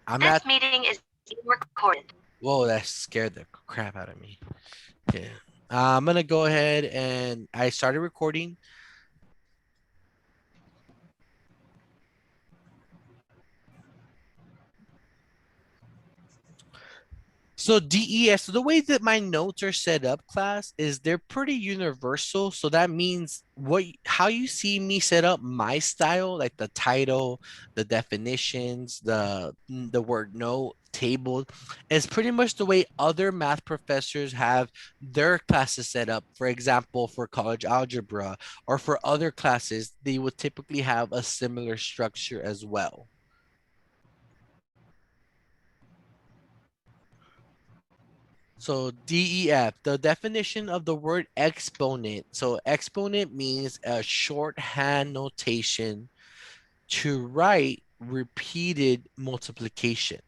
I'm This not. meeting is being recorded. Whoa, that scared the crap out of me. Okay. I'm gonna go ahead and I started recording. So DES, so the way that my notes are set up, class, is they're pretty universal. So that means how you see me set up my style, like the title, the definitions, the word note, table, is pretty much the way other math professors have their classes set up. For example, for college algebra or for other classes, they would typically have a similar structure as well. So DEF, the definition of the word exponent. So exponent means a shorthand notation to write repeated multiplication.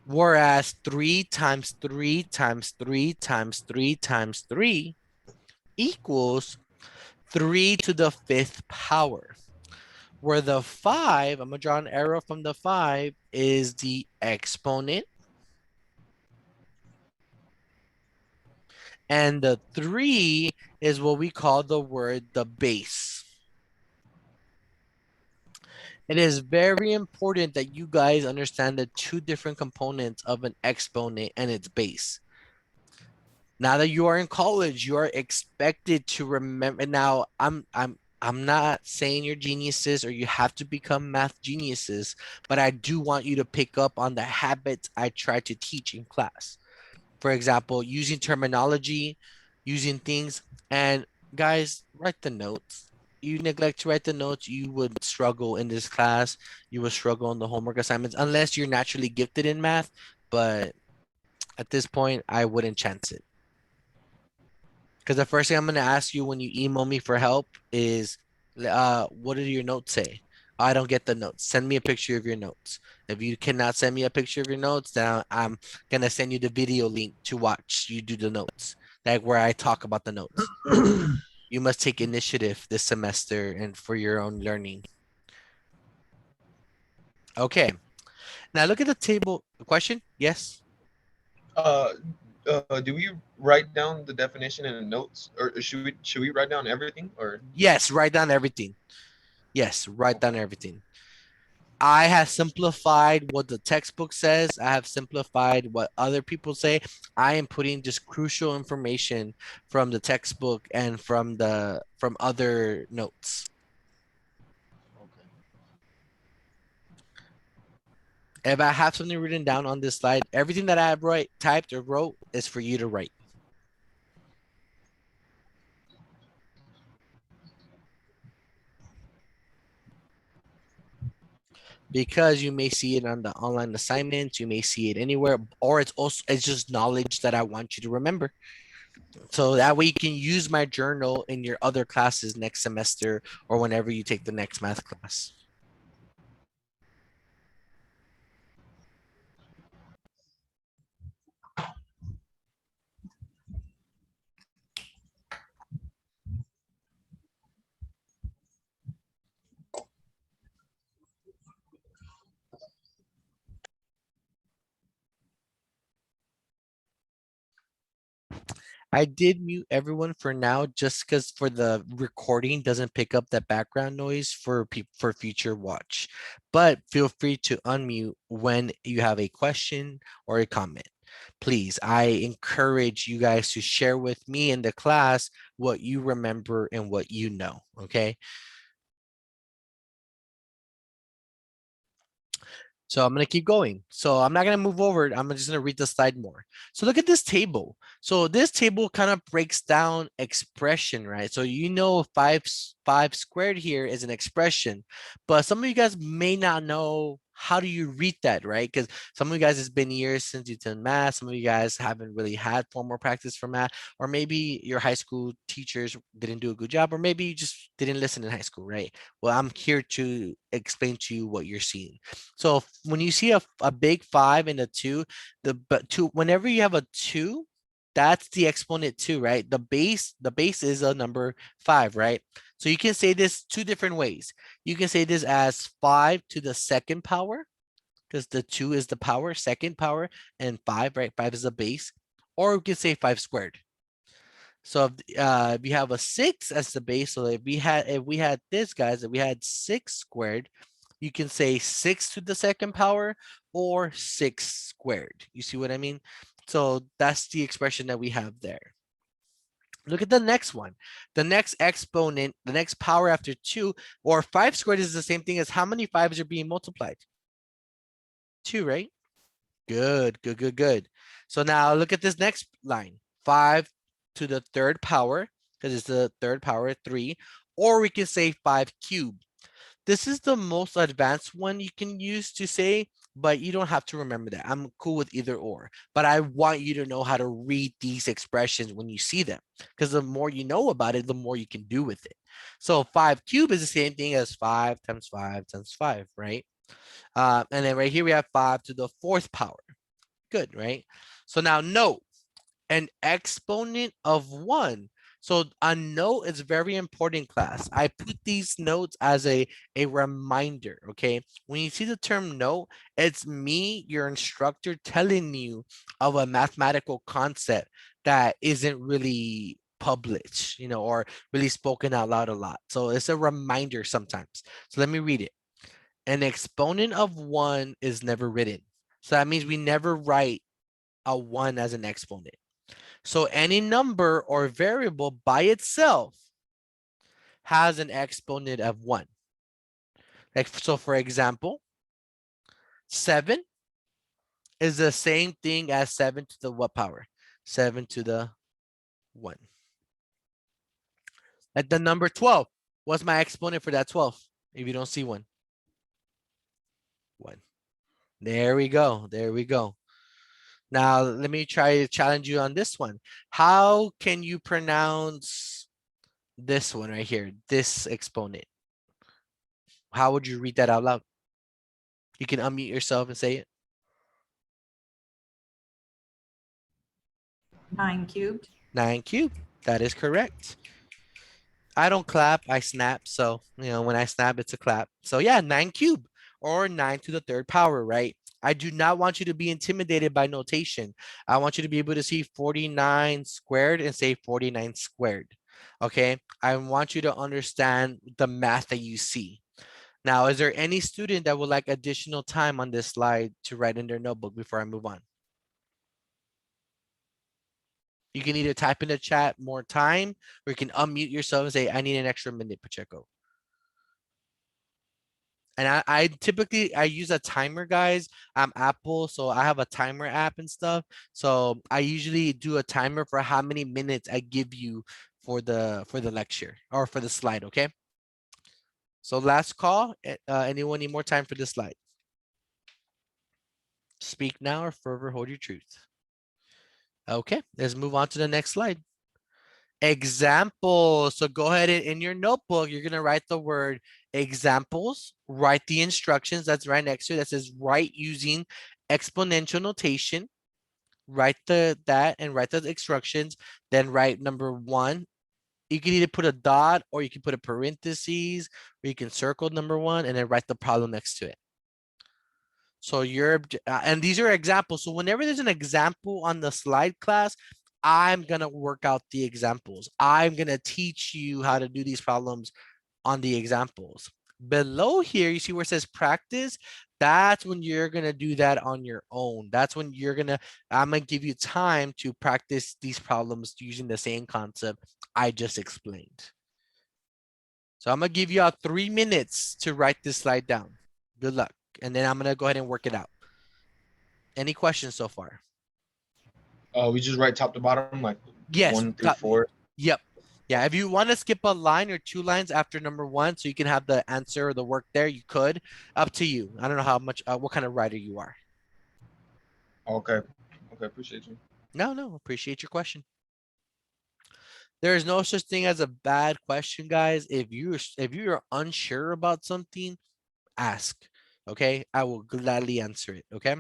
Whereas 3 times 3 times 3 times 3 times 3 equals 3 to the fifth power. Where the 5, I'm going to draw an arrow from the 5, is the exponent. And the 3 is what we call the word the base. It is very important that you guys understand the two different components of an exponent and its base. Now that you are in college, you are expected to remember. Now, I'm not saying you're geniuses or you have to become math geniuses, but I do want you to pick up on the habits I try to teach in class. For example, using terminology, using things, and guys, write the notes. You neglect to write the notes, you would struggle in this class. You will struggle on the homework assignments unless you're naturally gifted in math. But at this point, I wouldn't chance it. Because the first thing I'm gonna ask you when you email me for help is, what do your notes say? I don't get the notes. Send me a picture of your notes. If you cannot send me a picture of your notes, then I'm gonna send you the video link to watch you do the notes, like where I talk about the notes. You must take initiative this semester and for your own learning. Okay. Now look at the table. Question? Yes. Uh, do we write down the definition in the notes, or should we write down everything, or Yes. Write down everything. Yes. Write down okay? everything. I have simplified what the textbook says. I have simplified what other people say. I am putting just crucial information from the textbook and from other notes. Okay. If I have something written down on this slide, everything that I have typed or wrote is for you to write. Because you may see it on the online assignments, you may see it anywhere, or it's just knowledge that I want you to remember. So that way you can use my journal in your other classes next semester or whenever you take the next math class. I did mute everyone for now just because for the recording doesn't pick up that background noise for future watch. But feel free to unmute when you have a question or a comment. Please, I encourage you guys to share with me in the class what you remember and what you know, okay? So I'm going to keep going. So I'm not going to move over. I'm just going to read the slide more. So look at this table. So this table kind of breaks down expression, right? So you know five squared here is an expression, but some of you guys may not know how do you read that, right? Because some of you guys it's been years since you've done math. Some of you guys haven't really had formal practice for math, or maybe your high school teachers didn't do a good job, or maybe you just didn't listen in high school, right? Well, I'm here to explain to you what you're seeing. So when you see a big 5 and a 2, but two, whenever you have a 2, that's the exponent 2, right? The base is a number 5, right? So you can say this two different ways. You can say this as 5 to the second power, because the 2 is the power, second power, and 5, right? 5 is the base. Or we can say 5 squared. So if you have a 6 as the base, so if we had this, guys, if we had 6 squared, you can say 6 to the second power or 6 squared. You see what I mean? So that's the expression that we have there. Look at the next one. The next exponent, the next power after 2 or 5 squared is the same thing as how many 5s are being multiplied? 2, right? Good, good, good, good. So now look at this next line. 5 to the third power, because it's the third power, 3. Or we can say 5 cubed. This is the most advanced one you can use to say, but you don't have to remember that. I'm cool with either or. But I want you to know how to read these expressions when you see them, because the more you know about it, the more you can do with it. So 5 cubed is the same thing as 5 times 5 times 5, right? And then right here we have 5 to the fourth power. Good, right? So now note, an exponent of 1. So a note is very important, class. I put these notes as a reminder, okay? When you see the term note, it's me, your instructor, telling you of a mathematical concept that isn't really published, or really spoken out loud a lot. So it's a reminder sometimes. So let me read it. An exponent of 1 is never written. So that means we never write a 1 as an exponent. So any number or variable by itself has an exponent of 1. Like, so for example, 7 is the same thing as 7 to the what power? 7 to the 1. Like the number 12. What's my exponent for that 12? If you don't see one. 1. There we go. There we go. Now, let me try to challenge you on this one. How can you pronounce this one right here, this exponent? How would you read that out loud? You can unmute yourself and say it. 9 cubed. 9 cubed. That is correct. I don't clap, I snap. So, when I snap, it's a clap. So yeah, 9 cubed or 9 to the third power, right? I do not want you to be intimidated by notation. I want you to be able to see 49 squared and say 49 squared. Okay. I want you to understand the math that you see. Now, is there any student that would like additional time on this slide to write in their notebook before I move on? You can either type in the chat more time, or you can unmute yourself and say, I need an extra minute, Pacheco. And I typically use a timer, guys. I'm Apple, so I have a timer app and stuff. So I usually do a timer for how many minutes I give you for the lecture or for the slide, okay? So last call. Anyone need more time for this slide? Speak now or forever hold your truth. Okay, let's move on to the next slide. Example. So go ahead and in your notebook, you're going to write the word examples, write the instructions that's right next to it that says write using exponential notation. Write that and write the instructions. Then write number 1. You can either put a dot or you can put a parentheses, or you can circle number 1 and then write the problem next to it. So and these are examples. So whenever there's an example on the slide, class, I'm going to work out the examples. I'm going to teach you how to do these problems on the examples. Below here, you see where it says practice. That's when you're going to do that on your own. That's when I'm going to give you time to practice these problems using the same concept I just explained. So I'm going to give you 3 minutes to write this slide down. Good luck. And then I'm going to go ahead and work it out. Any questions so far? We just write top to bottom, like Yes. 1 through 4. Yep. Yeah. If you want to skip a line or 2 lines after number 1, so you can have the answer or the work there, you could. Up to you. I don't know how much, what kind of writer you are. Okay. Okay. Appreciate you. No. Appreciate your question. There is no such thing as a bad question, guys. If you're unsure about something, ask. Okay. I will gladly answer it. Okay.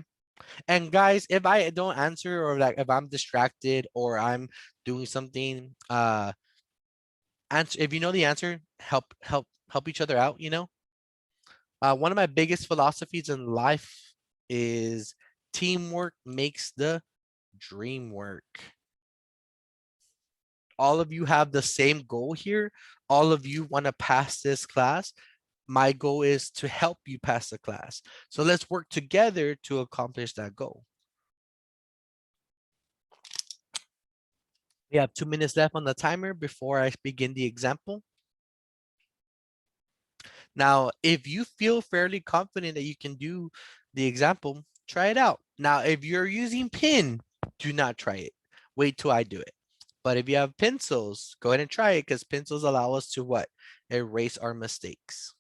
And guys, if I don't answer or like if I'm distracted or I'm doing something, answer if you know the answer, help each other out, you know? One of my biggest philosophies in life is teamwork makes the dream work. All of you have the same goal here. All of you want to pass this class. My goal is to help you pass the class. So let's work together to accomplish that goal. We have 2 minutes left on the timer before I begin the example. Now, if you feel fairly confident that you can do the example, try it out. Now, if you're using pen, do not try it. Wait till I do it. But if you have pencils, go ahead and try it because pencils allow us to what? Erase our mistakes.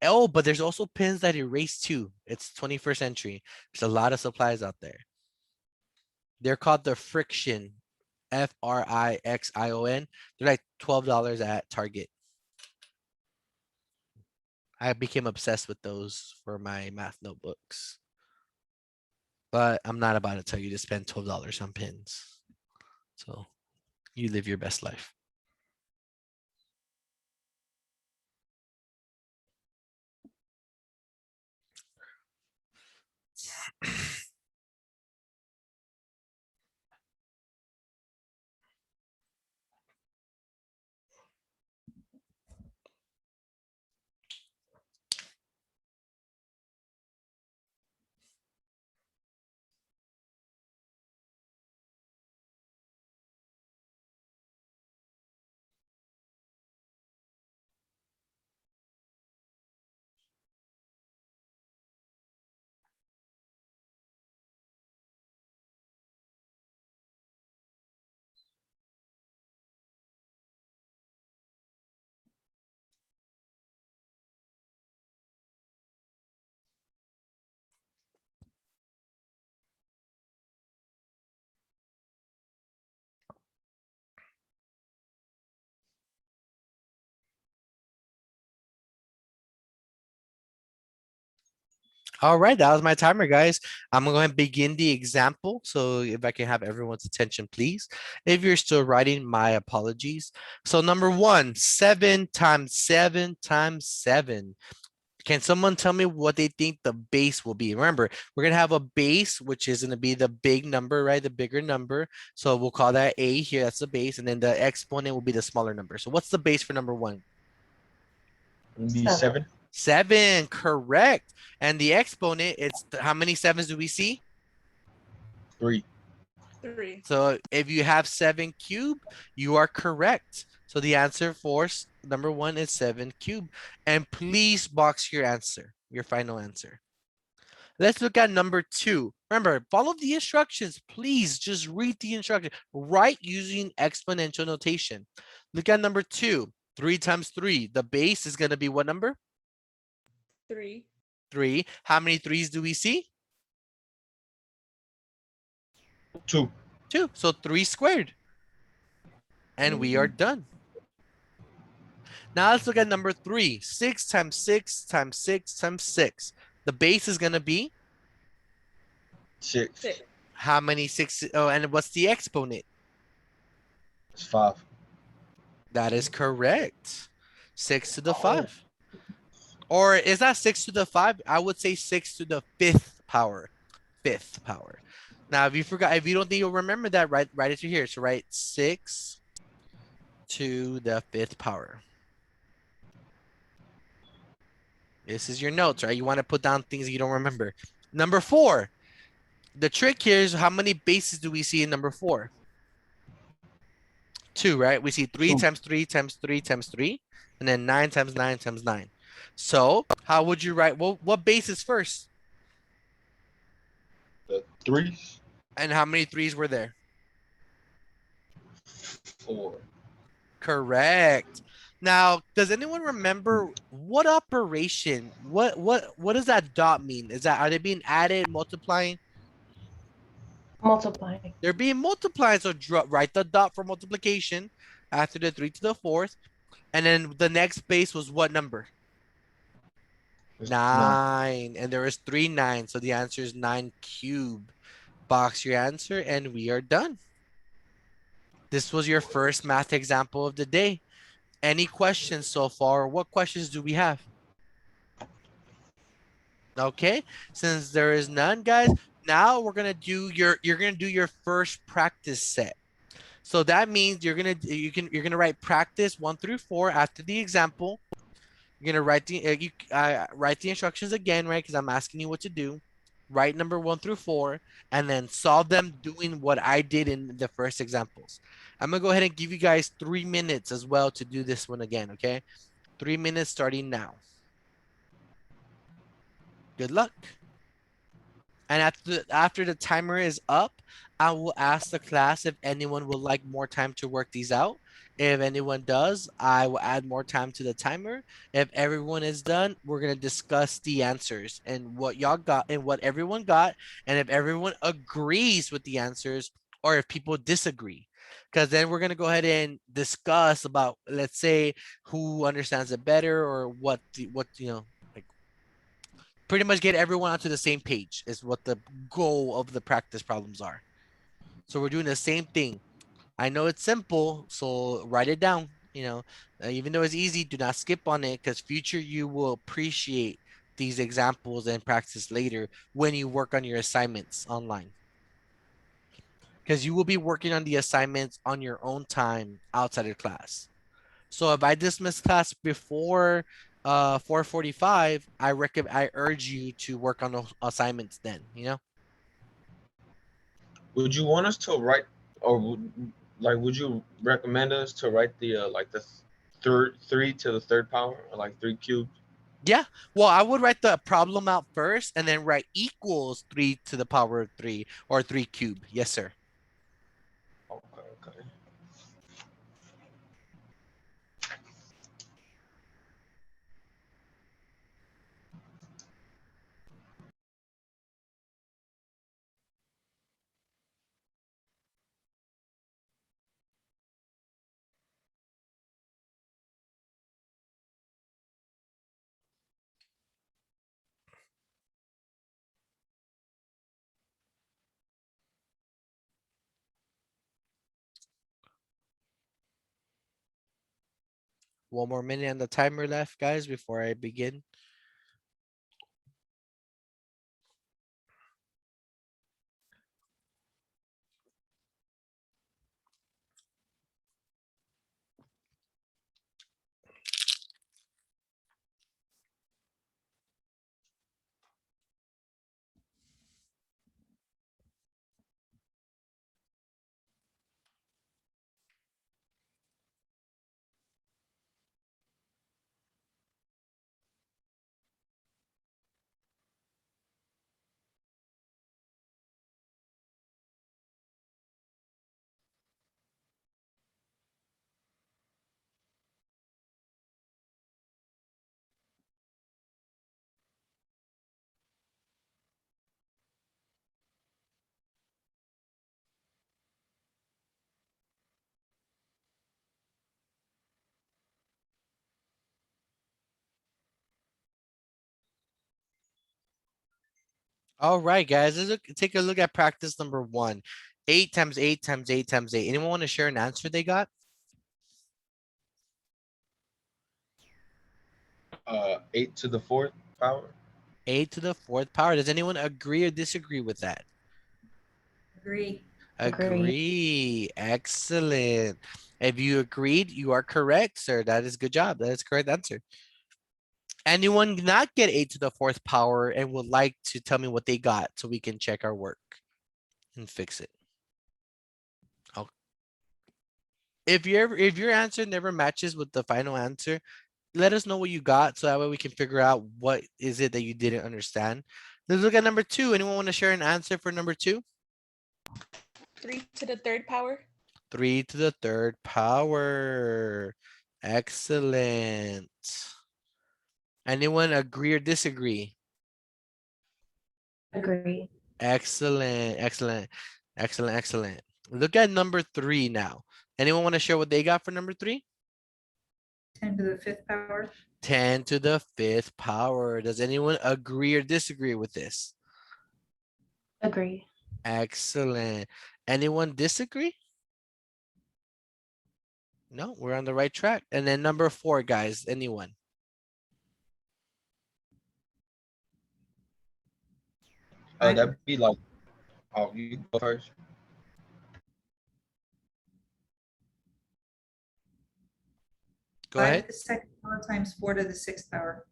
Oh, but there's also pens that erase too. It's 21st century. There's a lot of supplies out there. They're called the Friction, Frixion. They're like $12 at Target. I became obsessed with those for my math notebooks. But I'm not about to tell you to spend $12 on pens. So you live your best life. All right, that was my timer, guys. I'm going to begin the example. So if I can have everyone's attention, please. If you're still writing, my apologies. So number one, 7 times 7 times 7. Can someone tell me what they think the base will be? Remember, we're going to have a base, which is going to be the big number, right? The bigger number. So we'll call that A here. That's the base. And then the exponent will be the smaller number. So what's the base for number one? Be 7. 7, correct. And the exponent, it's how many sevens do we see? 3. 3. So if you have 7 cubed, you are correct. So the answer for number one is 7 cubed. And please box your answer, your final answer. Let's look at number 2. Remember, follow the instructions. Please just read the instructions. Write using exponential notation. Look at number 2. 3 times 3. The base is going to be what number? 3. 3. How many threes do we see? 2. 2. So 3 squared. And we are done. Now let's look at number 3. 6 times 6 times 6 times 6. The base is going to be 6. 6. how many 6? Oh, and what's the exponent? It's 5. That is correct. 6 to the Oh. 5. Or is that 6 to the 5? I would say 6 to the 5th power. 5th power. Now, if you forgot, if you don't think you'll remember that, write it to here. So write 6 to the 5th power. This is your notes, right? You want to put down things you don't remember. Number 4. The trick here is how many bases do we see in number 4? 2, right? We see 3 2. times 3 times 3 times 3, and then 9 times 9 times 9. So how would you write? Well, what base is first? The 3s. And how many 3s were there? 4. Correct. Now, does anyone remember what operation? What does that dot mean? Are they being added, multiplying? Multiplying. They're being multiplied. So write the dot for multiplication after the 3 to the 4th. And then the next base was what number? 9. And there is 3 9s. So the answer is 9 cubed. Box your answer and we are done. This was your first math example of the day. Any questions so far? What questions do we have? Okay, since there is none, guys, now we're gonna do you're gonna do your first practice set. So that means you're gonna write practice 1 through 4 after the example. You're gonna write write the instructions again, right? Because I'm asking you what to do. Write number 1 through 4, and then solve them doing what I did in the first examples. I'm gonna go ahead and give you guys 3 minutes as well to do this one again. Okay, 3 minutes starting now. Good luck. And after the timer is up, I will ask the class if anyone would like more time to work these out. If anyone does, I will add more time to the timer. If everyone is done, we're gonna discuss the answers and what y'all got and what everyone got, and if everyone agrees with the answers or if people disagree. Because then we're gonna go ahead and discuss about, let's say, who understands it better or what like pretty much get everyone onto the same page is what the goal of the practice problems are. So we're doing the same thing. I know it's simple, so write it down. Even though it's easy, do not skip on it because future you will appreciate these examples and practice later when you work on your assignments online. Because you will be working on the assignments on your own time outside of class. So if I dismiss class before 4:45, I urge you to work on those assignments then. Would you want us to write, or would you recommend us to write the like the third three to the third power, or like three cubed? Yeah. Well, I would write the problem out first and then write equals 3 to the power of 3 or 3 cube. Yes, sir. Okay, okay. One more minute on the timer left, guys, before I begin. All right, guys, take a look at practice number 1. 8 times 8 times 8 times 8. Anyone want to share an answer they got? 8 to the fourth power. 8 to the 4th power. Does anyone agree or disagree with that? Agree. Agree. Excellent. If you agreed, you are correct, sir. That is good job. That is correct answer. Anyone not get 8 to the 4th power and would like to tell me what they got so we can check our work and fix it. Oh. If your answer never matches with the final answer, let us know what you got so that way we can figure out what is it that you didn't understand. Let's look at number 2. Anyone want to share an answer for number 2? 3 to the third power. 3 to the 3rd power. Excellent. Anyone agree or disagree? Agree. Excellent, excellent, excellent, excellent. Look at number 3 now. Anyone want to share what they got for number 3? 10 to the fifth power. 10 to the 5th power. Does anyone agree or disagree with this? Agree. Excellent. Anyone disagree? No, we're on the right track. And then number 4, guys, anyone? That'd be like, oh, you go first. Go 5 ahead. to the second power times 4 to the sixth power.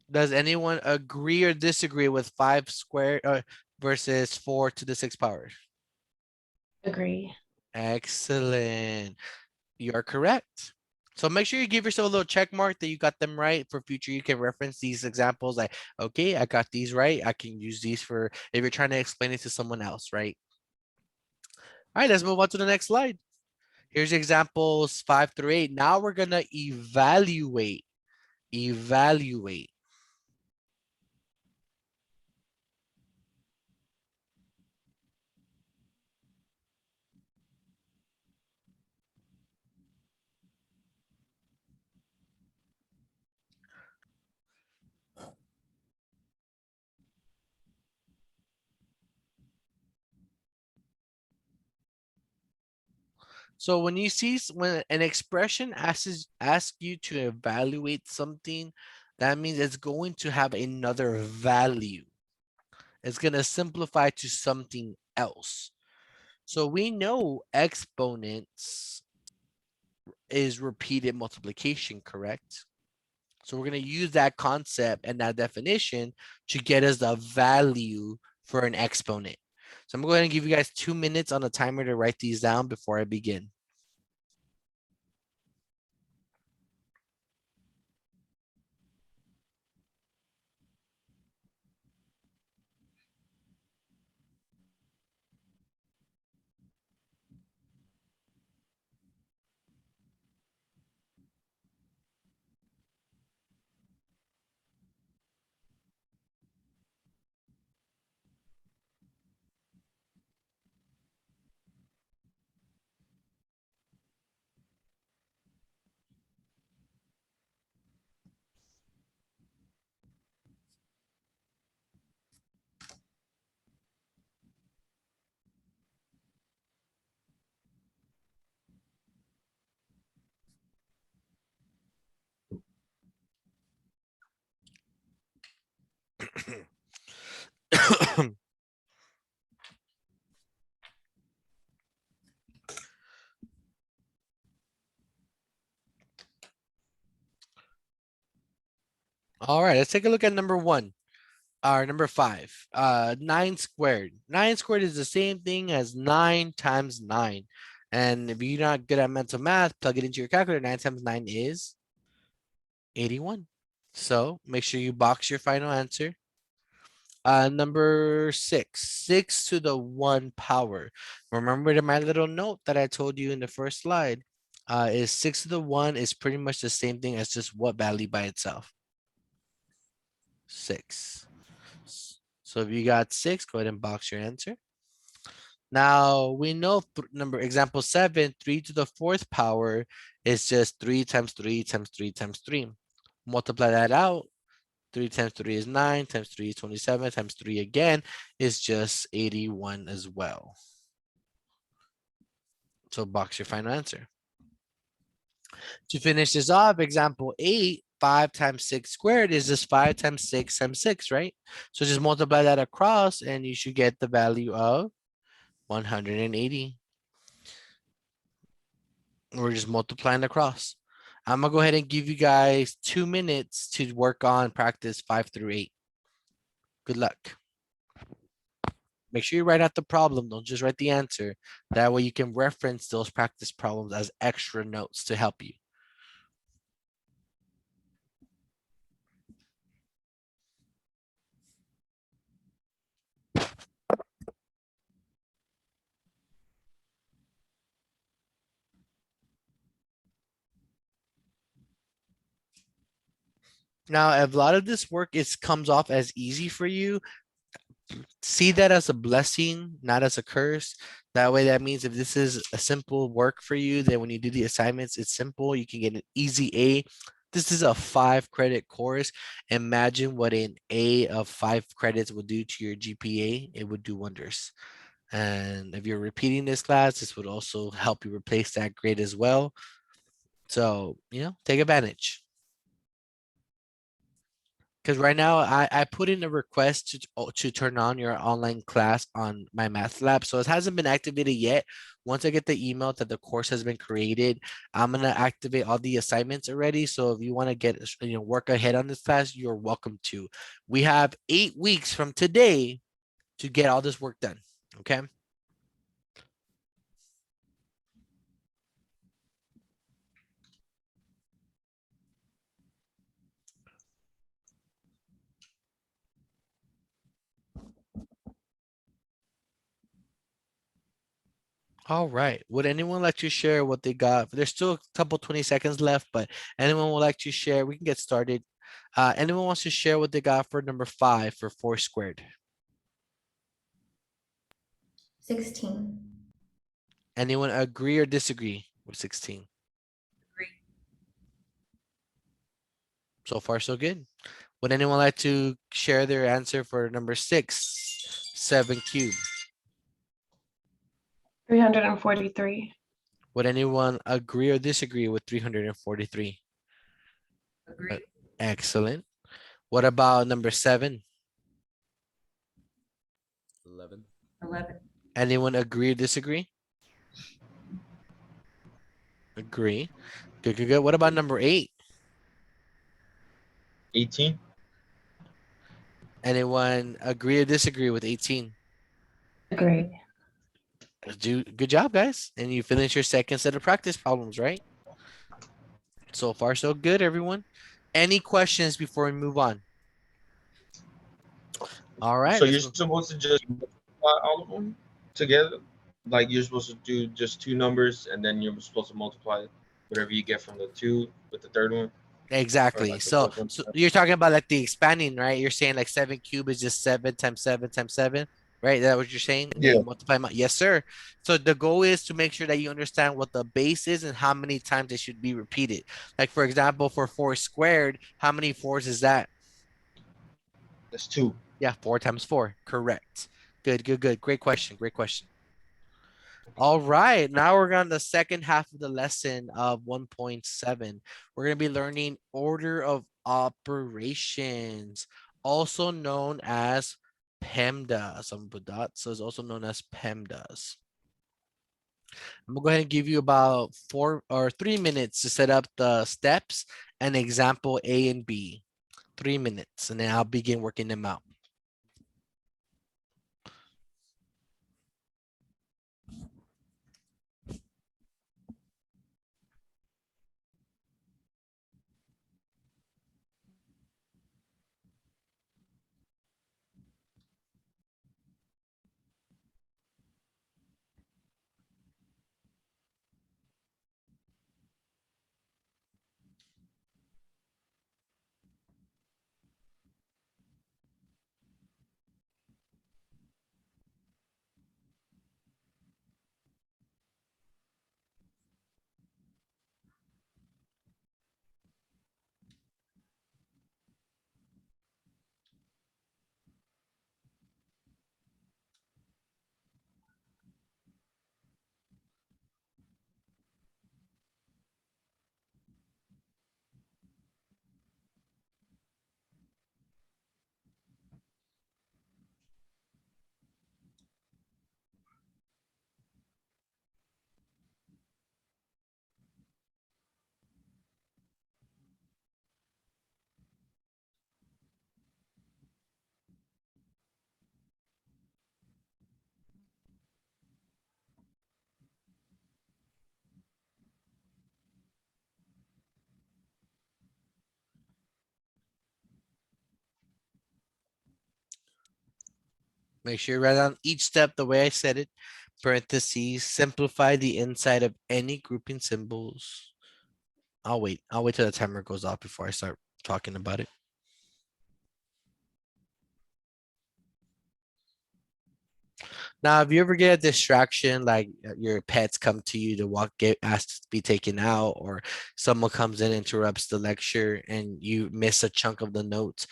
Does anyone agree or disagree with 5 squared versus 4 to the 6th power? Agree. Excellent. You are correct. So make sure you give yourself a little check mark that you got them right. For future, you can reference these examples like, okay, I got these right. I can use these for if you're trying to explain it to someone else, right? All right, let's move on to the next slide. Here's examples 5 through 8. Now we're gonna evaluate. Evaluate. So when you see when an expression asks you to evaluate something, that means it's going to have another value. It's gonna simplify to something else. So we know exponents is repeated multiplication, correct? So we're gonna use that concept and that definition to get us the value for an exponent. So I'm going to give you guys 2 minutes on the timer to write these down before I begin. All right, let's take a look at number 1. Or number 5. 9 squared. 9 squared is the same thing as 9 times 9. And if you're not good at mental math, plug it into your calculator. 9 times 9 is 81. So make sure you box your final answer. Number 6. 6 to the 1 power. Remember my little note that I told you in the first slide. Is 6 to the 1 is pretty much the same thing as just what value by itself? 6. So if you got 6, go ahead and box your answer. Now we know number example 7, 3 to the 4th power is just 3 times 3 times 3 times 3. Multiply that out. 3 times 3 is 9, times 3 is 27, times 3 again is just 81 as well. So box your final answer. To finish this off, example 8, 5 times 6 squared is just 5 times 6 times 6, right? So just multiply that across and you should get the value of 180. We're just multiplying across. I'm gonna go ahead and give you guys 2 minutes to work on practice 5 through 8. Good luck. Make sure you write out the problem. Don't just write the answer. That way you can reference those practice problems as extra notes to help you. Now, if a lot of this work comes off as easy for you, see that as a blessing, not as a curse. That way, that means if this is a simple work for you, then when you do the assignments, it's simple. You can get an easy A. This is a 5-credit course. Imagine what an A of 5 credits would do to your GPA. It would do wonders. And if you're repeating this class, this would also help you replace that grade as well. So, take advantage. Because right now I put in a request to turn on your online class on my math lab. So it hasn't been activated yet. Once I get the email that the course has been created, I'm gonna activate all the assignments already. So if you want to get work ahead on this class, you're welcome to. We have 8 weeks from today to get all this work done. Okay. All right. Would anyone like to share what they got? There's still a couple 20 seconds left, but anyone would like to share? We can get started. Anyone wants to share what they got for number 5 for 4 squared? 16. Anyone agree or disagree with 16? Agree. So far, so good. Would anyone like to share their answer for number 6, 7 cubed? 343. Would anyone agree or disagree with 343? Agree. Excellent. What about number 7? 11. 11. Anyone agree or disagree? Agree. Good, good, good. What about number 8? 18. Anyone agree or disagree with 18? Agree. Good job, guys. And you finish your second set of practice problems, right? So far, so good, everyone. Any questions before we move on? All right, So let's you're go. supposed to just multiply all of them together? Like you're supposed to do just two numbers and then you're supposed to multiply whatever you get from the two with the third one? Or Exactly. like the So, fourth one? so you're talking about like the expanding, right? You're saying like 7 cubed is just 7 times 7 times 7, right? Is that what you're saying? And then Yeah. you multiply them out. Yes, sir. So the goal is to make sure that you understand what the base is and how many times it should be repeated. Like for example, for 4 squared, how many fours is that? That's two. Yeah, 4 times 4. Correct. Good, good, good. Great question. Great question. All right, now we're on the second half of the lesson of 1.7. We're going to be learning order of operations, also known as PEMDAS. I'm gonna put dots, so it's also known as PEMDAS. I'm gonna go ahead and give you about 3 minutes to set up the steps and example A and B. 3 minutes, and then I'll begin working them out. Make sure you write down each step the way I said it. Parentheses, simplify the inside of any grouping symbols. I'll wait. I'll wait till the timer goes off before I start talking about it. Now, if you ever get a distraction, like your pets come to you to get asked to be taken out, or someone comes in, interrupts the lecture, and you miss a chunk of the notes,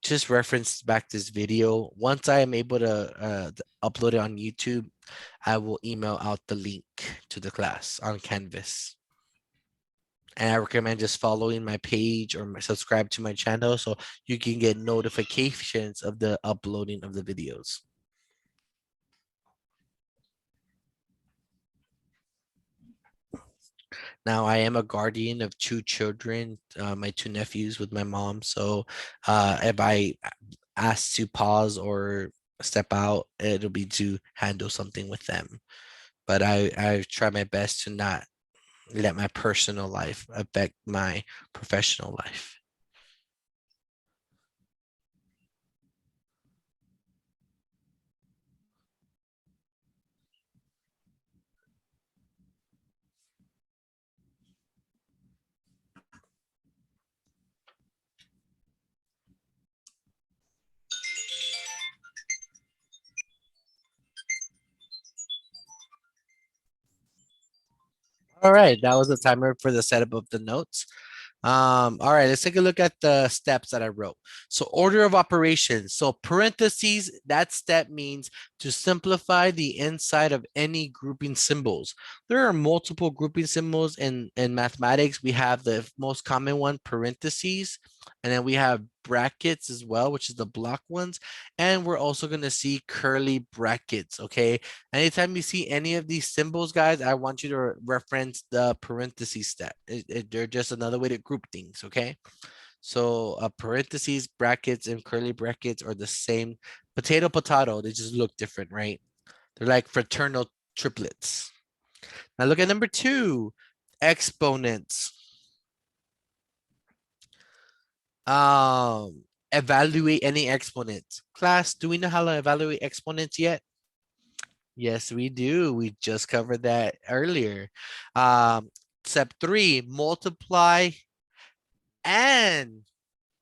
just reference back this video. Once I am able to upload it on YouTube, I will email out the link to the class on Canvas. And I recommend just following my page or subscribe to my channel so you can get notifications of the uploading of the videos. Now, I am a guardian of 2 children, my 2 nephews with my mom. So if I ask to pause or step out, it'll be to handle something with them. But I try my best to not let my personal life affect my professional life. All right, that was the timer for the setup of the notes. All right, let's take a look at the steps that I wrote. So order of operations. So parentheses, that step means to simplify the inside of any grouping symbols. There are multiple grouping symbols in mathematics. We have the most common one, parentheses, and then we have brackets as well, which is the block ones. And we're also going to see curly brackets, okay? Anytime you see any of these symbols, guys, I want you to reference the parentheses step. They're just another way to group things, okay? So parentheses, brackets, and curly brackets are the same. Potato, potato, they just look different, right? They're like fraternal triplets. Now look at number 2, exponents. Evaluate any exponents. Class, do we know how to evaluate exponents yet? Yes, we do. We just covered that earlier. Step 3, multiply and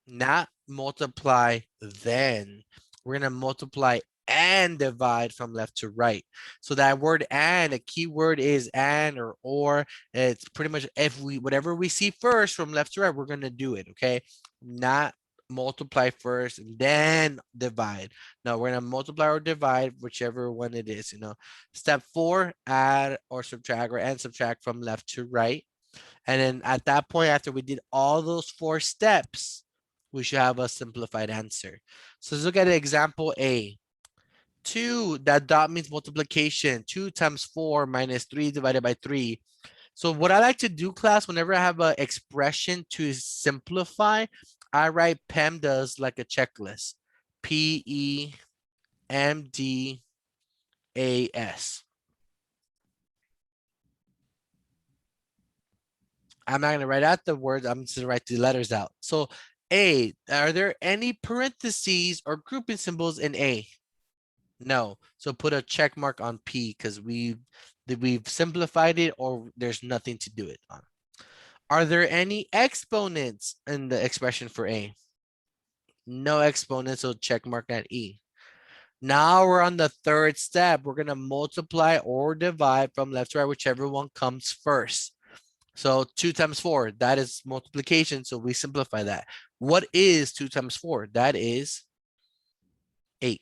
not multiply then. We're going to multiply and divide from left to right. So that word and, a key word is and or. It's pretty much if we whatever we see first from left to right, we're going to do it, okay? Not multiply first and then divide. No, we're going to multiply or divide whichever one it is, you know. Step 4, add or subtract or and subtract from left to right. And then at that point, after we did all those 4 steps, we should have a simplified answer. So let's look at example A. 2, that dot means multiplication. 2 times 4 minus 3 divided by 3. So what I like to do, class, whenever I have an expression to simplify, I write PEMDAS like a checklist. PEMDAS. I'm not going to write out the words. I'm just going to write the letters out. So A, are there any parentheses or grouping symbols in A? No. So put a check mark on P because we've simplified it or there's nothing to do it on. Are there any exponents in the expression for A? No exponents, so check mark at E. Now we're on the 3rd step. We're going to multiply or divide from left to right, whichever one comes first. So 2 times 4, that is multiplication. So we simplify that. What is 2 times 4? That is 8.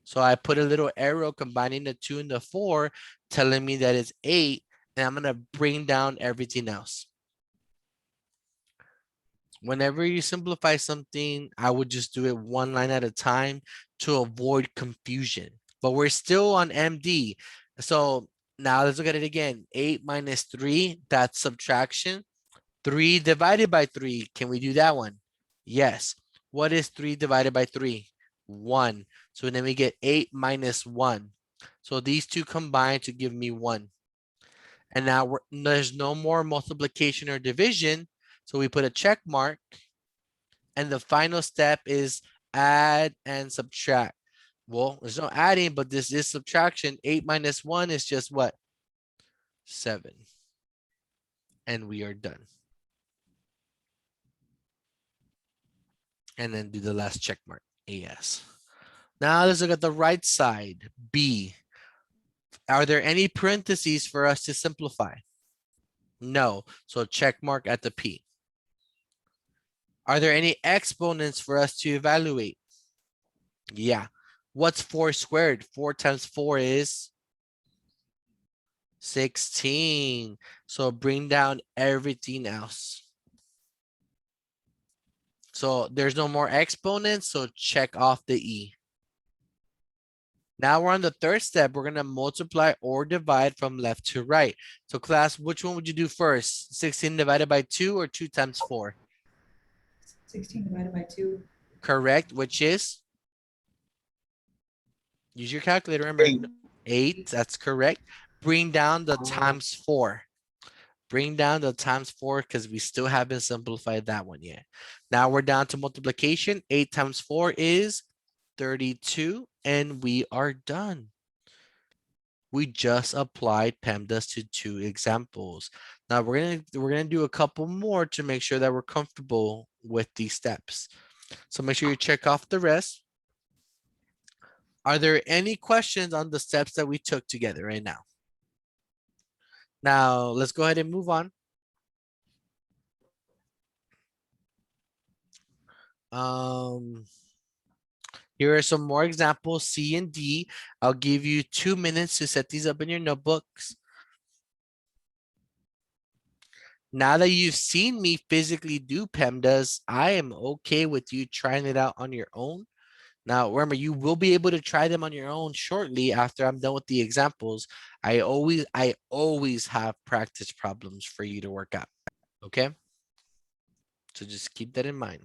So I put a little arrow combining the 2 and the 4, telling me that it's 8. And I'm going to bring down everything else. Whenever you simplify something, I would just do it one line at a time to avoid confusion. But we're still on MD. So now let's look at it again. 8 minus 3, that's subtraction. 3 divided by 3. Can we do that one? Yes. What is 3 divided by 3? 1. So then we get 8 minus 1. So these two combine to give me 1. And now there's no more multiplication or division. So we put a check mark. And the final step is add and subtract. Well, there's no adding, but this is subtraction. 8 minus 1 is just what? 7. And we are done. And then do the last check mark, AS. Now let's look at the right side, B. Are there any parentheses for us to simplify? No, so check mark at the P. Are there any exponents for us to evaluate? Yeah. What's 4 squared? 4 times 4 is 16. So bring down everything else. So there's no more exponents, so check off the E. Now we're on the third step. We're gonna multiply or divide from left to right. So class, which one would you do first? 16 divided by 2 or 2 times 4? 16 divided by 2. Correct, which is? Use your calculator, remember. 8, that's correct. Bring down the times 4. Bring down the times 4 because we still haven't simplified that one yet. Now we're down to multiplication. 8 times 4 is 32, and we are done. We just applied PEMDAS to 2 examples. Now we're gonna do a couple more to make sure that we're comfortable with these steps. So make sure you check off the rest. Are there any questions on the steps that we took together right now? Now let's go ahead and move on. Here are some more examples, C and D. I'll give you 2 minutes to set these up in your notebooks. Now that you've seen me physically do PEMDAS, I am okay with you trying it out on your own. Now, remember, you will be able to try them on your own shortly after I'm done with the examples. I always have practice problems for you to work out. Okay? So just keep that in mind.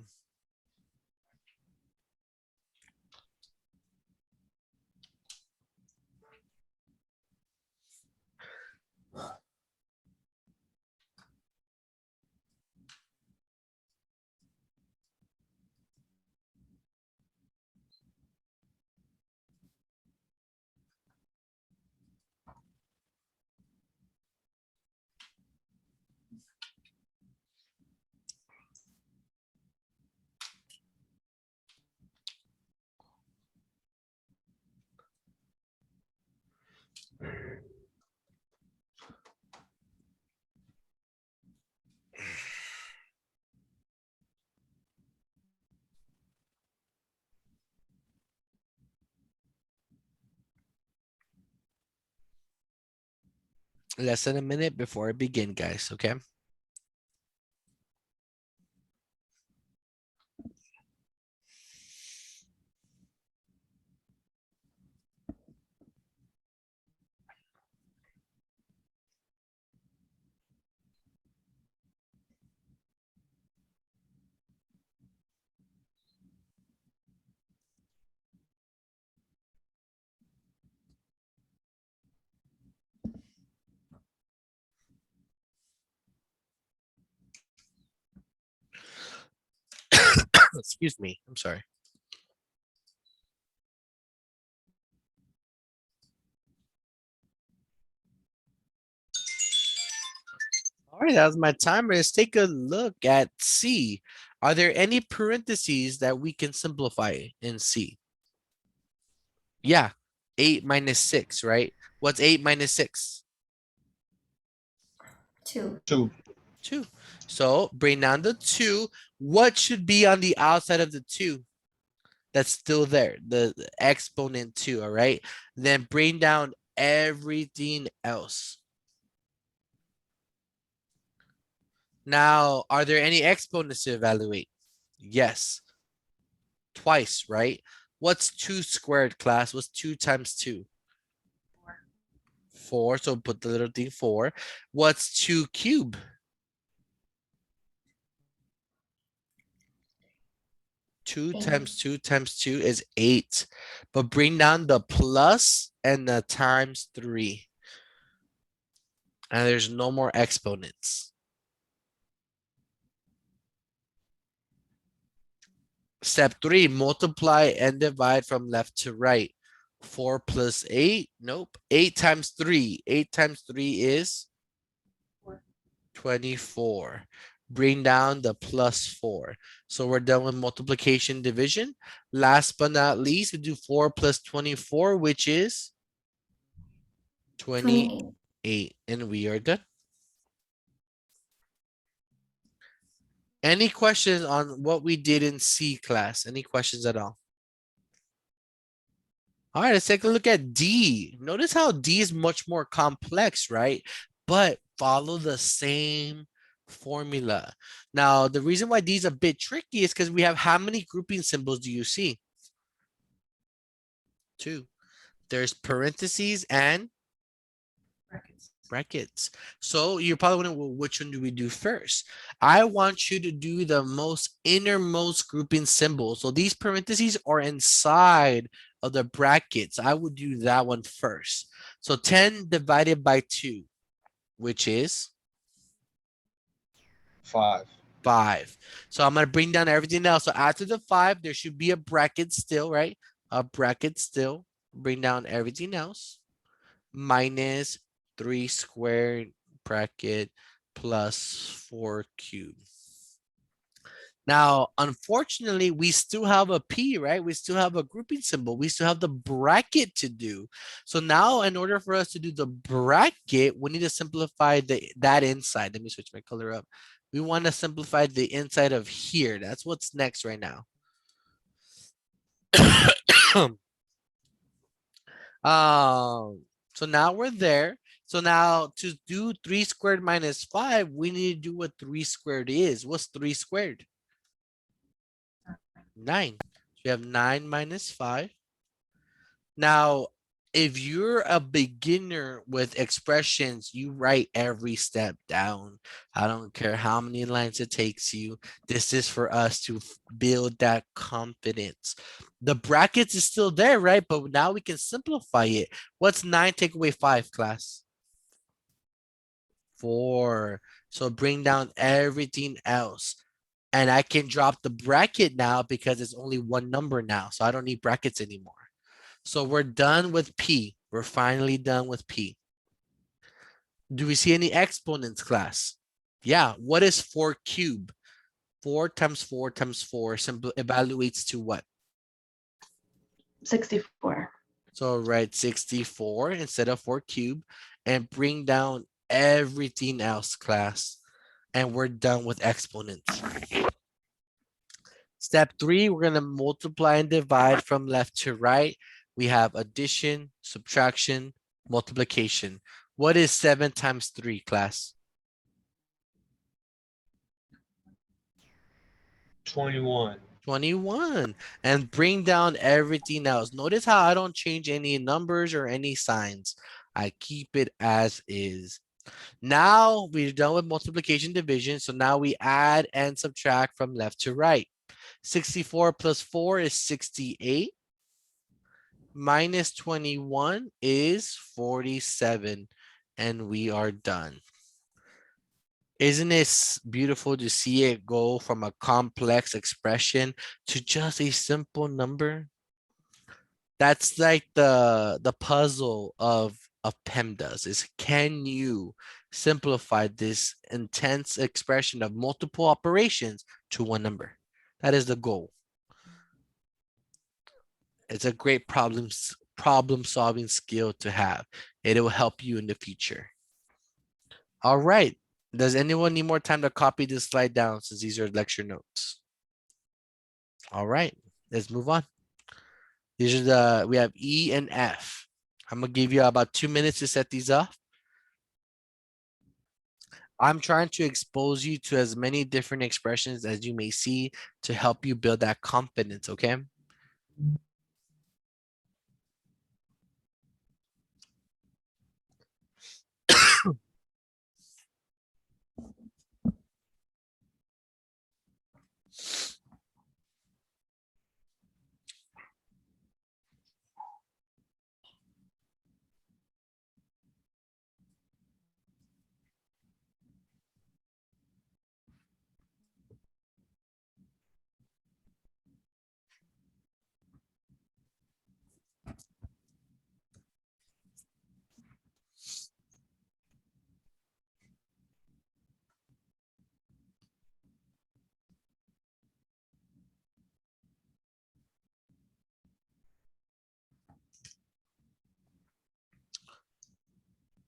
Less than a minute before I begin, guys, okay? Excuse me, I'm sorry. All right, that was my timer. Let's take a look at C. Are there any parentheses that we can simplify in C? Yeah, 8 minus 6, right? What's 8 minus 6? 2. 2. 2. So bring down the 2. What should be on the outside of the 2? That's still there, the exponent 2, all right? Then bring down everything else. Now, are there any exponents to evaluate? Yes. Twice, right? What's 2 squared, class? What's 2 times 2? 4. So put the little thing 4. What's 2 cube? 2 8. times 2 times 2 is 8. But bring down the plus and the times 3. And there's no more exponents. Step 3, multiply and divide from left to right. 4 plus 8, nope. 8 times 3. 8 times 3 is 24. Bring down the plus 4. So we're done with multiplication division. Last but not least, we do 4 plus 24, which is 28. 28. And we are done. Any questions on what we did in C class? Any questions at all? All right, let's take a look at D. Notice how D is much more complex, right? But follow the same formula. Now, the reason why D is a bit tricky is because we have how many grouping symbols do you see? 2. There's parentheses and Brackets. brackets. So you're probably wondering, well, which one do we do first? I want you to do the most innermost grouping symbol. So these parentheses are inside of the brackets. I would do that one first. So 10 divided by 2, which is 5. 5. So I'm going to bring down everything else. So after the 5, there should be a bracket still, right? A bracket still. Bring down everything else. Minus 3 squared bracket plus 4 cubed. Now, unfortunately, we still have a P, right? We still have a grouping symbol. We still have the bracket to do. So now in order for us to do the bracket, we need to simplify that inside. Let me switch my color up. We want to simplify the inside of here. That's what's next right now. So now we're there. So now to do 3 squared minus 5, we need to do what 3 squared is. What's 3 squared? 9. So you have 9 minus 5. Now, if you're a beginner with expressions, you write every step down. I don't care how many lines it takes you. This is for us to build that confidence. The brackets is still there, right? But now we can simplify it. What's 9 take away 5, class? 4. So bring down everything else. And I can drop the bracket now because it's only one number now. So I don't need brackets anymore. So we're done with P. We're finally done with P. Do we see any exponents, class? Yeah. What is 4 cubed? 4 times 4 times 4 simply evaluates to what? 64. So write 64 instead of 4 cubed and bring down everything else, class. And we're done with exponents. Step 3, we're going to multiply and divide from left to right. We have addition, subtraction, multiplication. What is 7 times 3, class? 21. 21. And bring down everything else. Notice how I don't change any numbers or any signs. I keep it as is. Now we're done with multiplication division. So now we add and subtract from left to right. 64 plus 4 is 68. Minus 21 is 47. And we are done. Isn't it beautiful to see it go from a complex expression to just a simple number? That's like the puzzle of PEMDAS is, can you simplify this intense expression of multiple operations to one number? That is the goal. It's a great problem solving skill to have. It will help you in the future. All right. Does anyone need more time to copy this slide down since these are lecture notes? All right, let's move on. These are we have E and F. I'm gonna give you about 2 minutes to set these up. I'm trying to expose you to as many different expressions as you may see to help you build that confidence, okay?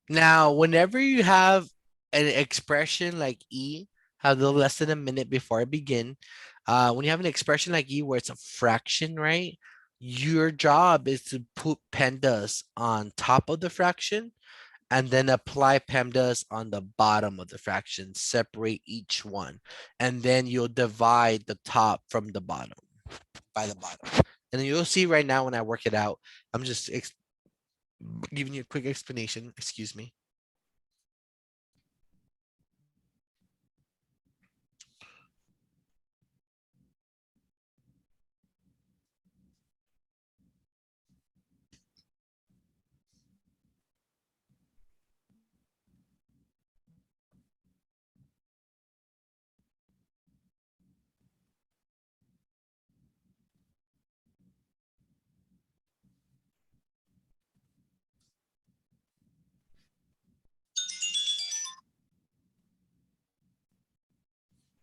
Now, whenever you have an expression like E, have a little less than a minute before I begin. When you have an expression like E where it's a fraction, right? Your job is to put PEMDAS on top of the fraction and then apply PEMDAS on the bottom of the fraction, separate each one. And then you'll divide the top from the bottom by the bottom. And then you'll see right now when I work it out, I'm just giving you a quick explanation, excuse me.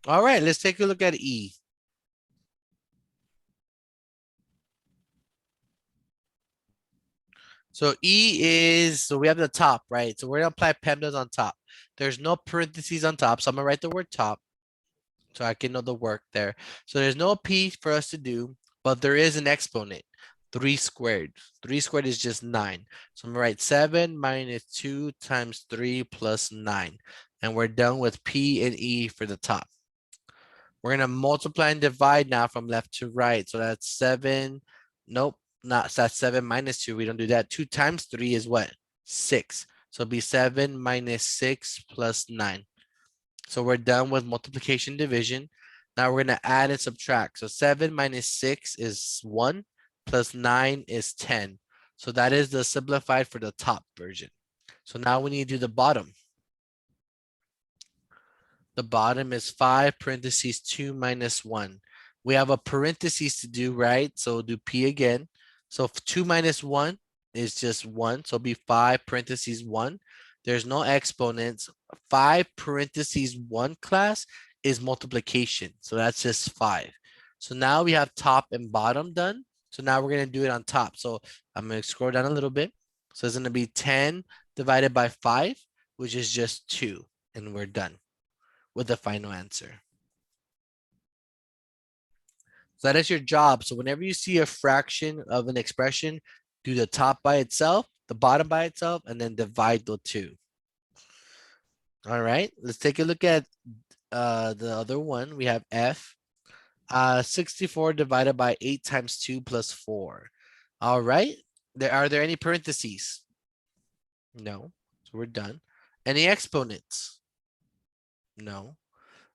All right, let's take a look at E. So E is, so we have the top, right? So we're gonna apply PEMDAS on top. There's no parentheses on top, so I'm gonna write the word top so I can know the work there. So there's no P for us to do, but there is an exponent, 3 squared. 3 squared is just 9. So I'm gonna write 7 minus 2 times 3 plus 9. And we're done with P and E for the top. We're gonna multiply and divide now from left to right. So that's 7. Nope, not that's 7 minus 2. We don't do that. 2 times 3 is what? 6. So it'll be 7 minus 6 plus 9. So we're done with multiplication division. Now we're gonna add and subtract. So 7 minus 6 is 1 plus 9 is 10. So that is the simplified for the top version. So now we need to do the bottom. The bottom is 5 parentheses 2 minus 1. We have a parentheses to do, right? So we'll do P again. So 2 minus 1 is just 1. So it'll be 5 parentheses 1. There's no exponents. 5 parentheses 1 class is multiplication. So that's just 5. So now we have top and bottom done. So now we're going to do it on top. So I'm going to scroll down a little bit. So it's going to be 10 divided by 5, which is just 2. And we're done with the final answer. So that is your job. So whenever you see a fraction of an expression, do the top by itself, the bottom by itself, and then divide the two. All right, let's take a look at the other one. We have F. 64 divided by 8 times 2 plus 4. All right, are there any parentheses? No, so we're done. Any exponents? No.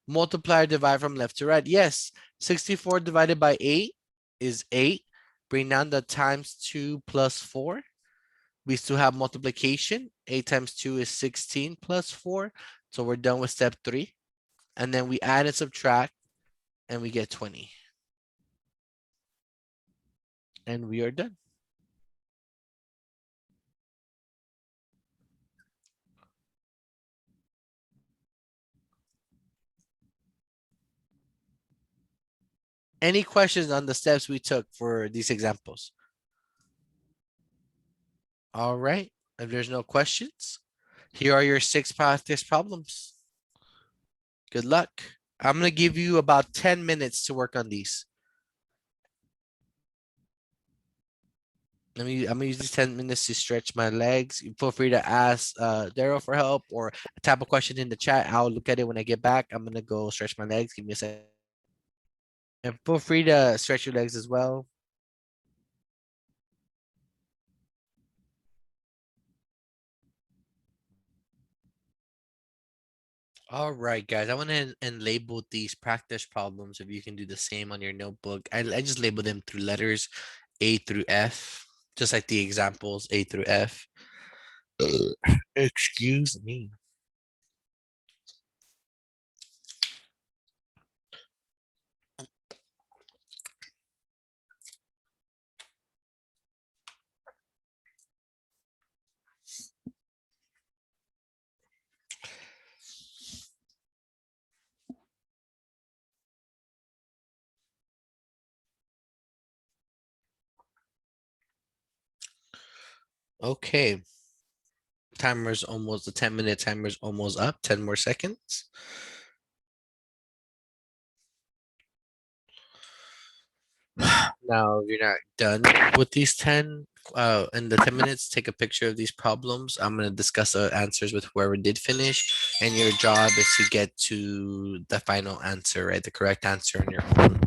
Multiply or divide from left to right? Yes. 64 divided by 8 is 8. Bring down the times 2 plus 4. We still have multiplication. 8 times 2 is 16 plus 4. So we're done with step 3. And then we add and subtract and we get 20. And we are done. Any questions on the steps we took for these examples? All right. If there's no questions, here are your 6 practice problems. Good luck. I'm going to give you about 10 minutes to work on these. I'm gonna use these 10 minutes to stretch my legs. You feel free to ask Daryl for help or type a question in the chat. I'll look at it when I get back. I'm gonna go stretch my legs. Give me a second. And feel free to stretch your legs as well. All right, guys, I went in and labeled these practice problems. If you can do the same on your notebook, I just labeled them through letters A through F, just like the examples A through F. Excuse me. Okay. Timer's almost, the 10-minute timer's almost up. 10 more seconds. Now, if you're not done with these 10, in the 10 minutes, take a picture of these problems. I'm going to discuss the answers with whoever did finish, and your job is to get to the final answer, right? The correct answer on your own.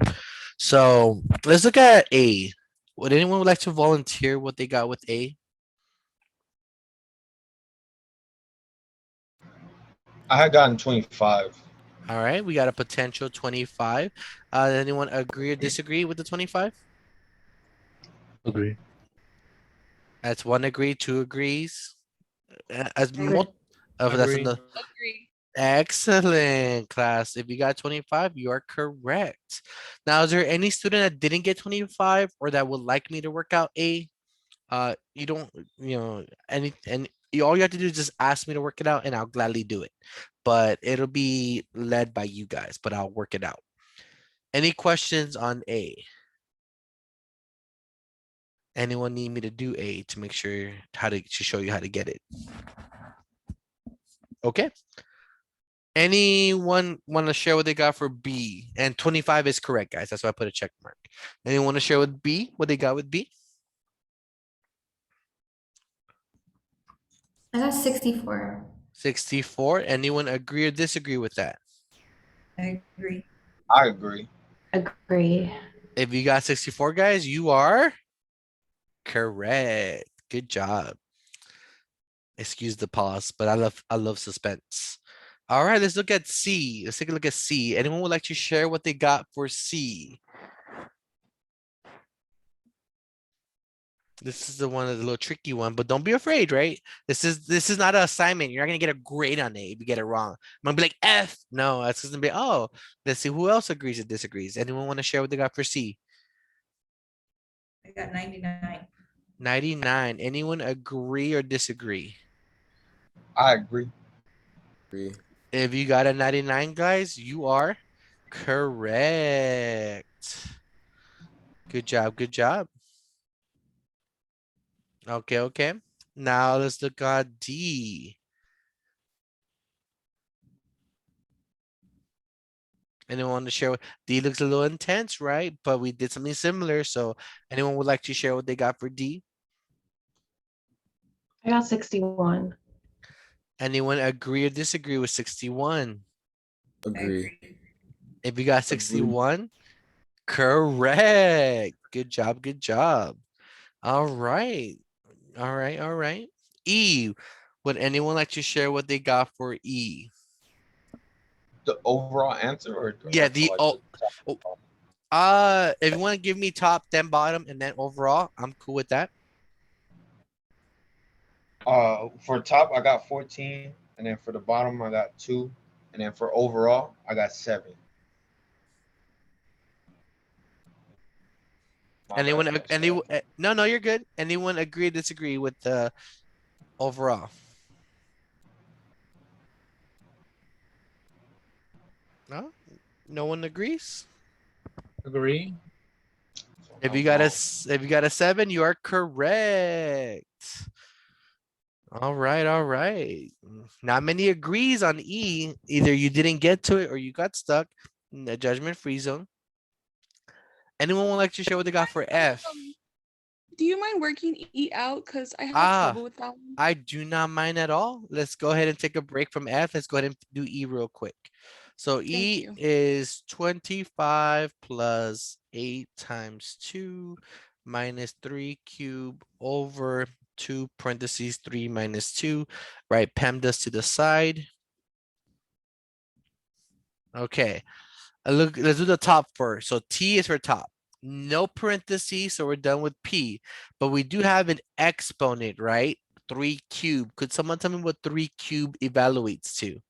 So let's look at A. Would anyone would like to volunteer what they got with A? I had gotten 25. All right, we got a potential 25. Anyone agree or disagree with the 25? Agree. That's one agree, two agrees. As Agree. that's Agree. another. Agree. Excellent, class. If you got 25, you are correct. Now, is there any student that didn't get 25 or that would like me to work out A? You don't, and all you have to do is just ask me to work it out and I'll gladly do it. But it'll be led by you guys, but I'll work it out. Any questions on A? Anyone need me to do A to make sure to show you how to get it? Okay. Anyone want to share what they got for B? And 25 is correct, guys. That's why I put a check mark. Anyone want to share with B what they got with B? I got 64. 64. Anyone agree or disagree with that? I agree. I agree. Agree. If you got 64, guys, you are correct. Good job. Excuse the pause, but I love suspense. All right, let's look at C. Let's take a look at C. Anyone would like to share what they got for C? This is the one that's a little tricky one, but don't be afraid, right? This is not an assignment. You're not gonna get a grade on it if you get it wrong. I'm gonna be like F. No, that's gonna be oh. Let's see who else agrees or disagrees. Anyone want to share what they got for C? I got 99. 99. Anyone agree or disagree? I agree. Agree. If you got a 99, guys, you are correct. Good job, good job. Okay, okay. Now let's look at D. Anyone want to share? D looks a little intense, right? But we did something similar. So anyone would like to share what they got for D? I got 61. Anyone agree or disagree with 61? I Agree. If you got 61, correct. Good job, good job. All right. All right, all right. E, would anyone like to share what they got for E? The overall answer or Yeah, like the selected? if you want to give me top, then bottom, and then overall, I'm cool with that. For top, I got 14, and then for the bottom, I got 2, and then for overall, I got 7. My Anyone, bad, anyone, no, you're good. Anyone agree or disagree with the overall? No, no one agrees. Agree. If you got if you got a 7, you are correct. All right, all right. Not many agrees on E. Either you didn't get to it or you got stuck in the judgment-free zone. Anyone would like to share what they got for F? Do you mind working E out? Because I have Ah, trouble with that one. I do not mind at all. Let's go ahead and take a break from F. Let's go ahead and do E real quick. So E you. is 25 plus 8 times 2 minus 3 cube over 2 parentheses 3 minus 2, right? PEMDAS to the side. Okay, let's do the top first. So T is for top. No parentheses, so we're done with P. But we do have an exponent, right? 3 cubed. Could someone tell me what 3 cubed evaluates to?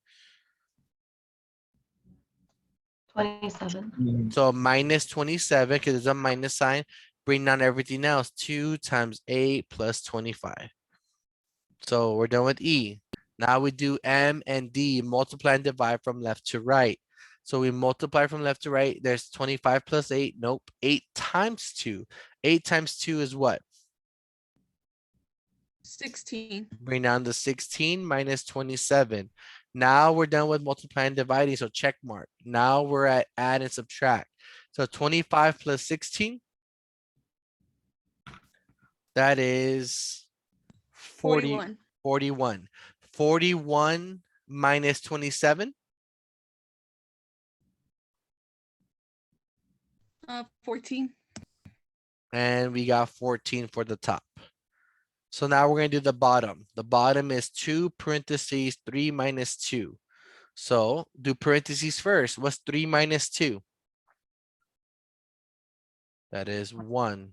27. So minus 27, because there's a minus sign. Bring down everything else. 2 times 8 plus 25. So we're done with E. Now we do M and D, multiply and divide from left to right. So we multiply from left to right. There's 25 plus 8. Nope. 8 times 2. 8 times 2 is what? 16. Bring down the 16 minus 27. Now we're done with multiplying and dividing. So check mark. Now we're at add and subtract. So 25 plus 16. That is 41. 41. 41 minus 27. 14. And we got 14 for the top. So now we're going to do the bottom. The bottom is 2 parentheses 3 minus 2. So do parentheses first. What's 3 minus 2? That is 1.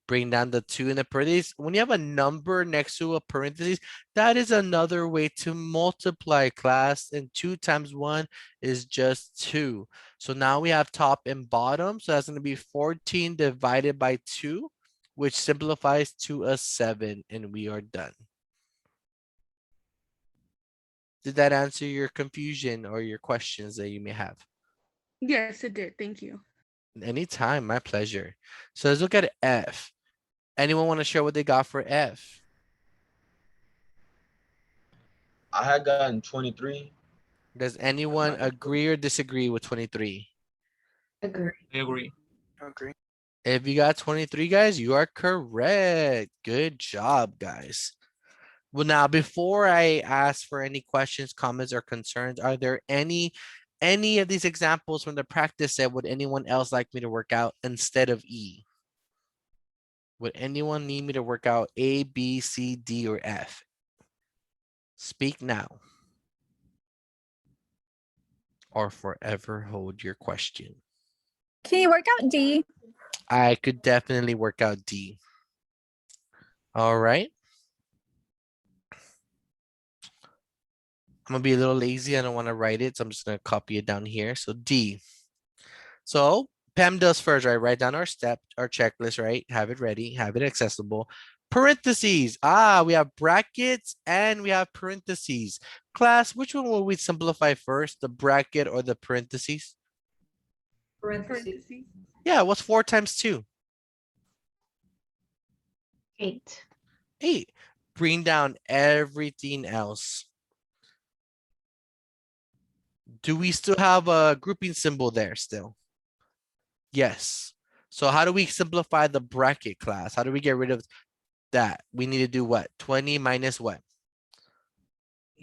Bring down the 2 in the parentheses. When you have a number next to a parentheses, that is another way to multiply, class. And 2 times 1 is just 2. So now we have top and bottom. So that's going to be 14 divided by 2, which simplifies to a 7. And we are done. Did that answer your confusion or your questions that you may have? Yes, it did. Thank you. Anytime, my pleasure. So let's look at F. Anyone want to share what they got for F? I had gotten 23. Does anyone agree or disagree with 23? Agree. I agree. Agree. If you got 23, guys, you are correct. Good job, guys. Well, now, before I ask for any questions, comments, or concerns, are there any of these examples from the practice set would anyone else like me to work out instead of E? Would anyone need me to work out A, B, C, D, or F? Speak now. Or forever hold your question. Can you work out D? I could definitely work out D. All right. I'm gonna be a little lazy. I don't want to write it, so I'm just gonna copy it down here. So D. So Pam does first, right? Write down our step, our checklist, right? Have it ready, have it accessible. Parentheses. We have brackets and we have parentheses. Class, which one will we simplify first? The bracket or the parentheses? Parentheses. Yeah, what's 4 times 2? 8. 8. Bring down everything else. Do we still have a grouping symbol there still? Yes. So how do we simplify the bracket, class? How do we get rid of that? We need to do what? 20 minus what?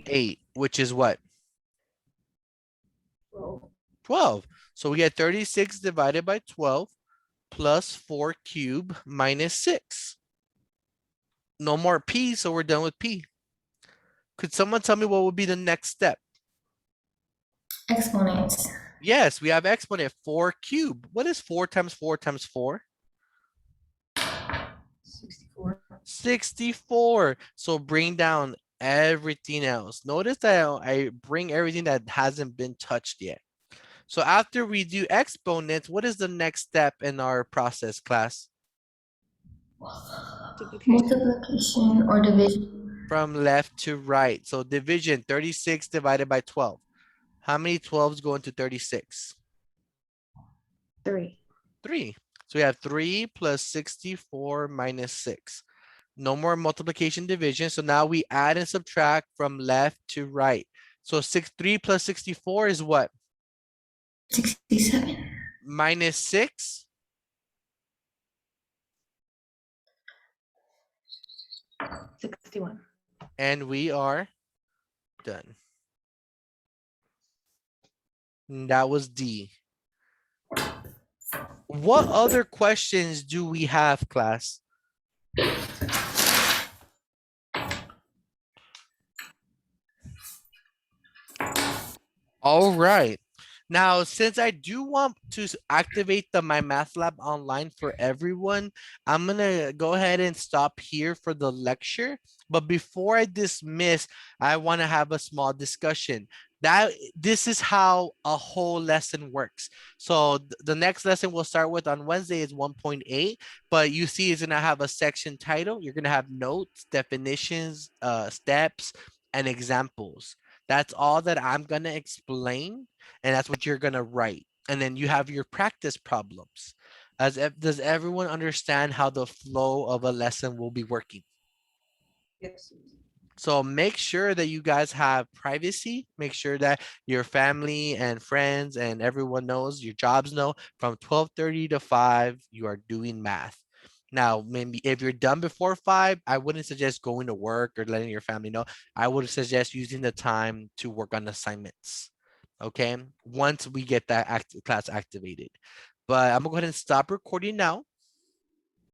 8, which is what? 12. So we get 36 divided by 12 plus 4 cubed minus 6. No more P, so we're done with P. Could someone tell me what would be the next step? Exponents. Yes, we have exponent 4 cubed. What is 4 times 4 times 4? 64. 64. So bring down everything else. Notice that I bring everything that hasn't been touched yet. So after we do exponents, what is the next step in our process, class? Multiplication or division. From left to right. So division, 36 divided by 12. How many 12s go into 36? 3. 3. So we have 3 plus 64 minus 6. No more multiplication division. So now we add and subtract from left to right. So 3 plus 64 is what? 67. Minus 6. 61. And we are done. And that was D. What other questions do we have, class? All right. Now, since I do want to activate the My Math Lab online for everyone, I'm going to go ahead and stop here for the lecture. But before I dismiss, I want to have a small discussion. This is how a whole lesson works. So the next lesson we'll start with on Wednesday is 1.8, but you see it's going to have a section title. You're going to have notes, definitions, steps, and examples. That's all that I'm going to explain, and that's what you're going to write. And then you have your practice problems. Does everyone understand how the flow of a lesson will be working? Yes. So make sure that you guys have privacy. Make sure that your family and friends and everyone knows, your jobs know, from 12:30 to 5, you are doing math. Now, maybe if you're done before 5, I wouldn't suggest going to work or letting your family know. I would suggest using the time to work on assignments. Okay, once we get that class activated. But I'm gonna go ahead and stop recording now.